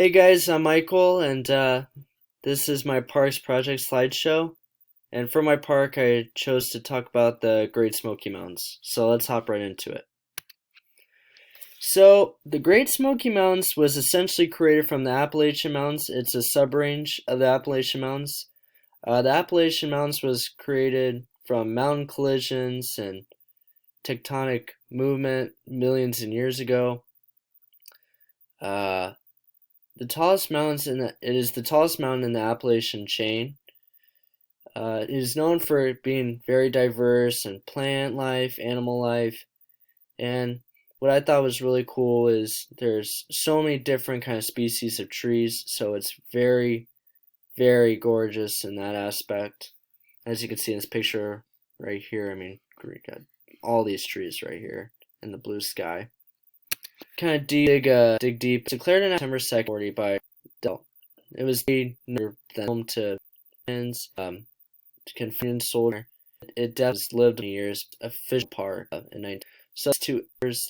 Hey guys, I'm Michael, and this is my Parks Project slideshow. And for my park, I chose to talk about the Great Smoky Mountains. So let's hop right into it. So the Great Smoky Mountains was essentially created from the Appalachian Mountains. It's a subrange of the Appalachian Mountains. The Appalachian Mountains was created from mountain collisions and tectonic movement millions of years ago. Uh, it is the tallest mountain in the Appalachian chain. It is known for being very diverse in plant life, animal life, and what I thought was really cool is there's so many different kind of species of trees, so it's very, very gorgeous in that aspect. As you can see in this picture right here, I mean, we got all these trees right here in the blue sky. Kind of dig deep. Declared on September 2nd, 1940 by Dell. It was the home to confined soldier. It definitely lived years. Official park in 19. So two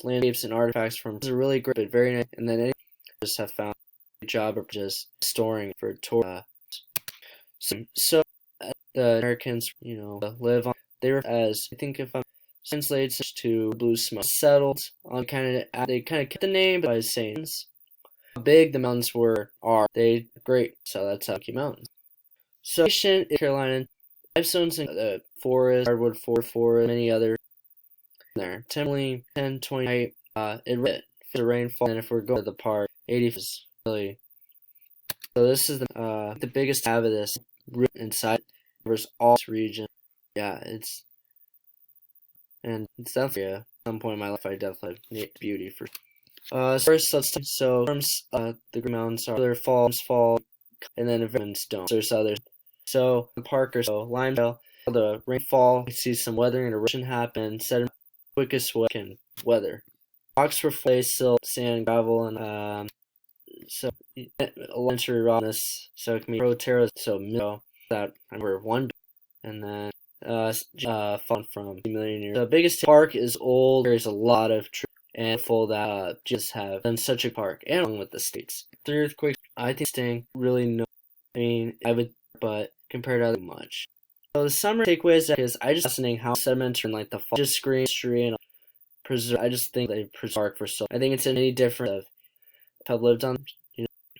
landscapes and artifacts from is a really great, but very nice. And then they just have found a job of just storing for tour. The Americans, live on. They were as I think if I'm translates to blue smoke settled on they kind of kept the name by saying how big the mountains are they great. So that's Smoky Mountains. So in Carolina, limestones in the forest, hardwood forest, many others there. Typically 10, 20 it the rainfall, and if we're going to the park, 80 is really. So this is the biggest tab of this inside covers all this region. Yeah, it's definitely at some point in my life I definitely need beauty for. First let's the Green Mountains are there fall, and then events don't. There's others. So the park or so Limedale, the rainfall, you see some weathering and erosion happen. Sediment quickest way can weather. Rocks were silt, sand, gravel, and so elementary rottenness. So it can be pro-terra. So that we're one, and then fun from a million years. The biggest park is old. There's a lot of trees and full that just have done such a park, and along with the states. The earthquakes, I think, staying really no. I mean, I would, but compared to other much. So the summer takeaways is I just fascinating how sediment and like the fall just screen history and preserve. I just think they preserve for so. I think it's any different of if I've lived on,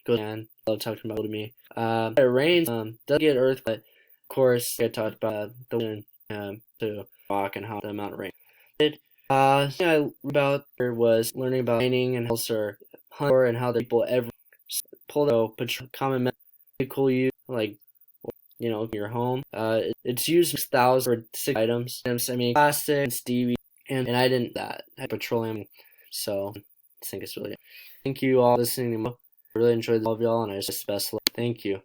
go and love talking about to me. It rains, doesn't get earth, but of course I talked about the wind to rock and how the amount of rain. Thing I learned about there was learning about mining and also hunting and how the people ever pull the common method cool you like your home. It's used thousands for 6 items. I mean plastic and stevia and I didn't that I had petroleum, so I think it's really. Thank you all for listening. I really enjoyed all of y'all, and I just best luck. Thank you.